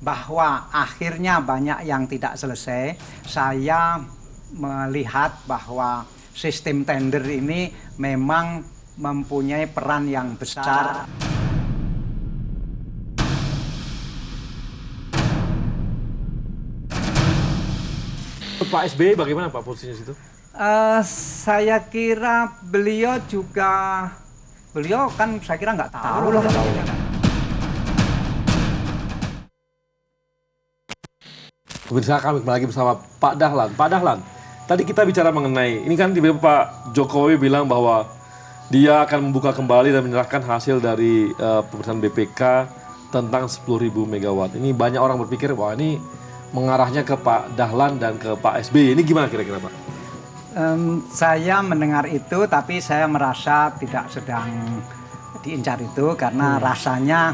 bahwa akhirnya banyak yang tidak selesai, saya melihat bahwa sistem tender ini memang mempunyai peran yang besar. Pak SBY bagaimana Pak posisinya situ? Saya kira beliau kan saya kira nggak tahu lah. Pemirsa, kami kembali lagi bersama Pak Dahlan. Pak Dahlan, tadi kita bicara mengenai, ini kan tiba-tiba Pak Jokowi bilang bahwa dia akan membuka kembali dan menyerahkan hasil dari pemeriksaan BPK tentang 10.000 megawatt. Ini banyak orang berpikir bahwa ini mengarahnya ke Pak Dahlan dan ke Pak SBY. Ini gimana kira-kira Pak? Saya mendengar itu, tapi saya merasa tidak sedang diincar itu karena rasanya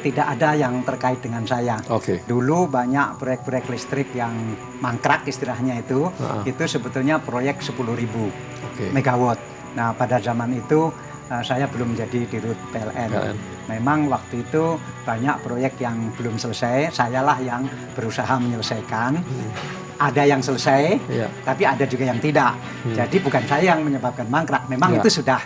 tidak ada yang terkait dengan saya. Dulu banyak proyek-proyek listrik yang mangkrak istilahnya itu sebetulnya proyek 10.000 megawatt. Nah pada zaman itu saya belum jadi dirut PLN. Memang waktu itu banyak proyek yang belum selesai, sayalah yang berusaha menyelesaikan. Ada yang selesai, tapi ada juga yang tidak. Jadi bukan saya yang menyebabkan mangkrak, memang itu sudah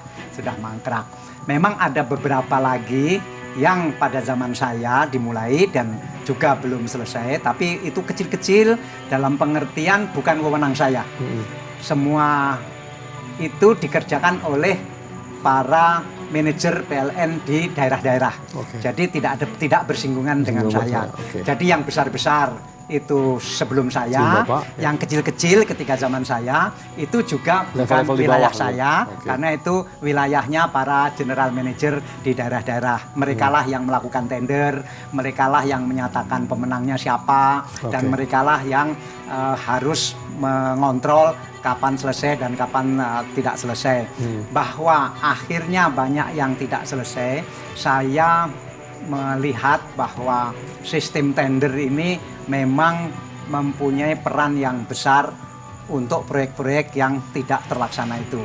mangkrak. Memang ada beberapa lagi yang pada zaman saya dimulai dan juga belum selesai, tapi itu kecil-kecil dalam pengertian bukan wewenang saya. Semua itu dikerjakan oleh para manajer PLN di daerah-daerah. Jadi tidak bersinggungan dengan saya. Jadi yang besar-besar itu sebelum saya, yang kecil-kecil ketika zaman saya itu juga bukan wilayah saya, karena itu wilayahnya para general manager di daerah-daerah. Mereka lah yang melakukan tender, mereka lah yang menyatakan pemenangnya siapa, dan mereka lah yang harus mengontrol kapan selesai dan kapan tidak selesai. Bahwa akhirnya banyak yang tidak selesai, saya melihat bahwa sistem tender ini memang mempunyai peran yang besar untuk proyek-proyek yang tidak terlaksana itu.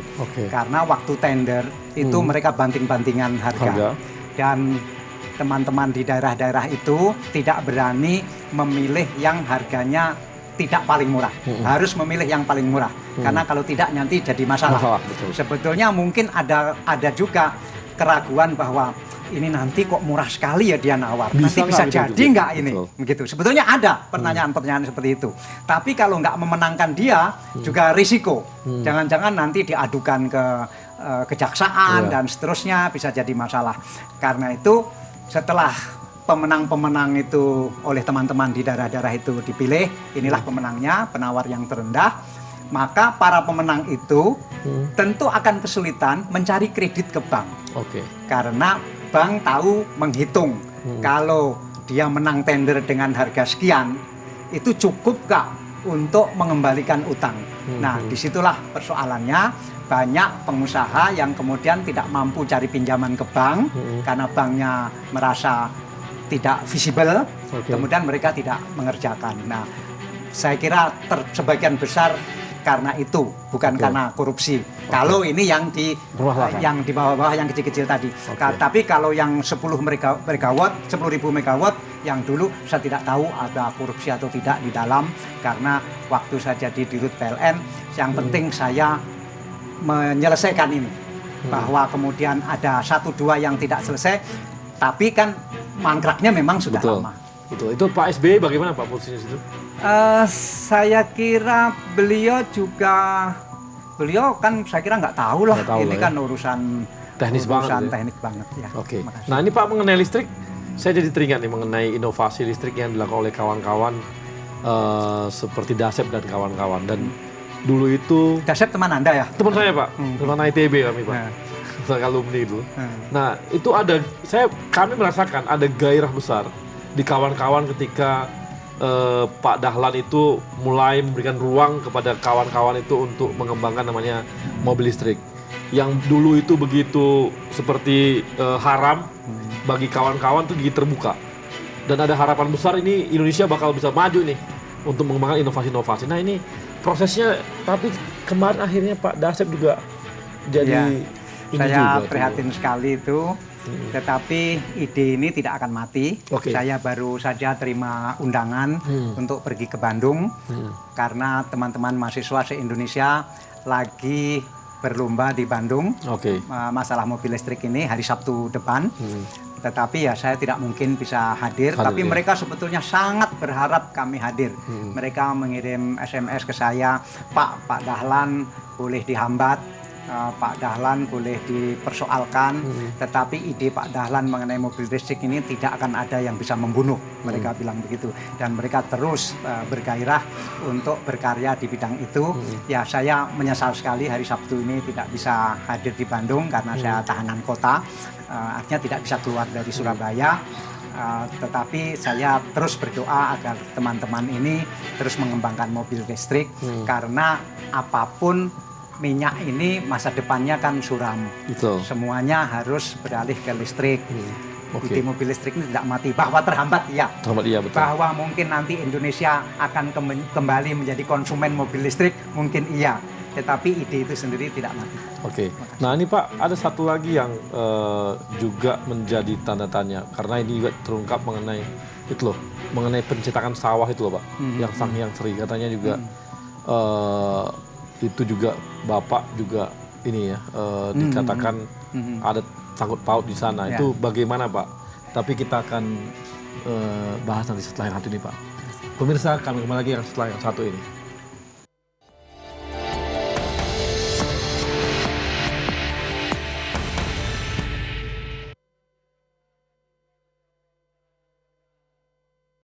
Karena waktu tender itu mereka banting-bantingan harga. Dan teman-teman di daerah-daerah itu tidak berani memilih yang harganya tidak paling murah. Harus memilih yang paling murah. Karena kalau tidak nanti jadi masalah. Sebetulnya mungkin ada juga keraguan bahwa ini nanti kok murah sekali ya dia nawar. Nanti bisa jadi nggak ini? Begitu. Sebetulnya ada pertanyaan-pertanyaan seperti itu. Tapi kalau nggak memenangkan dia juga risiko. Jangan-jangan nanti diadukan ke kejaksaan dan seterusnya, bisa jadi masalah. Karena itu setelah pemenang-pemenang itu oleh teman-teman di daerah-daerah itu dipilih, inilah pemenangnya, penawar yang terendah. Maka para pemenang itu tentu akan kesulitan mencari kredit ke bank. Karena bank tahu menghitung kalau dia menang tender dengan harga sekian, itu cukup gak untuk mengembalikan utang. Nah disitulah persoalannya, banyak pengusaha yang kemudian tidak mampu cari pinjaman ke bank karena banknya merasa tidak visible, kemudian mereka tidak mengerjakan. Nah saya kira sebagian besar karena itu, bukan karena korupsi. Kalau ini yang di bawah-bawah yang kecil-kecil tadi. Tapi kalau yang 10.000 megawatt yang dulu saya tidak tahu ada korupsi atau tidak di dalam, karena waktu saya jadi dirut PLN, yang penting saya menyelesaikan ini. Bahwa kemudian ada 1-2 yang tidak selesai, tapi kan mangkraknya memang sudah lama. Itu Pak SBY bagaimana Pak posisinya situ? Saya kira beliau kan saya kira nggak tahu lah. Ini kan urusan teknis banget ya. Nah ini Pak mengenai listrik, saya jadi teringat nih mengenai inovasi listrik yang dilakukan oleh kawan-kawan seperti Dasep dan kawan-kawan. Dan dulu itu Dasep teman Anda ya? Teman saya Pak, teman ITB kami Pak. Alumni itu. Nah itu kami merasakan ada gairah besar di kawan-kawan ketika Pak Dahlan itu mulai memberikan ruang kepada kawan-kawan itu untuk mengembangkan namanya mobil listrik. Yang dulu itu begitu seperti haram, bagi kawan-kawan itu gigi terbuka. Dan ada harapan besar ini Indonesia bakal bisa maju nih untuk mengembangkan inovasi-inovasi. Nah ini prosesnya, tapi kemarin akhirnya Pak Dasep juga jadi saya prihatin sekali itu. Tetapi ide ini tidak akan mati. Saya baru saja terima undangan untuk pergi ke Bandung karena teman-teman mahasiswa se-Indonesia lagi berlomba di Bandung masalah mobil listrik ini hari Sabtu depan. Tetapi ya saya tidak mungkin bisa hadir, tapi mereka sebetulnya sangat berharap kami hadir. Mereka mengirim SMS ke saya, Pak Dahlan boleh dihambat, Pak Dahlan boleh dipersoalkan, tetapi ide Pak Dahlan mengenai mobil listrik ini tidak akan ada yang bisa membunuh. Mereka bilang begitu, dan mereka terus bergairah untuk berkarya di bidang itu. Ya saya menyesal sekali hari Sabtu ini tidak bisa hadir di Bandung karena saya tahanan kota. Artinya tidak bisa keluar dari Surabaya, tetapi saya terus berdoa agar teman-teman ini terus mengembangkan mobil listrik, karena apapun minyak ini masa depannya kan suram. Semuanya harus beralih ke listrik. Ide mobil listrik ini tidak mati, bahwa terhambat iya. Betul. Bahwa mungkin nanti Indonesia akan kembali menjadi konsumen mobil listrik, mungkin iya. Tetapi ide itu sendiri tidak mati. Nah ini Pak, ada satu lagi yang juga menjadi tanda tanya, karena ini juga terungkap mengenai itu loh, mengenai pencetakan sawah itu loh Pak, yang Sang Hyang Sri katanya juga itu juga Bapak juga ini ya dikatakan ada sangkut paut di sana. Itu bagaimana Pak? Tapi kita akan bahas nanti setelah yang satu ini Pak. Pemirsa, kami kembali lagi yang setelah yang satu ini.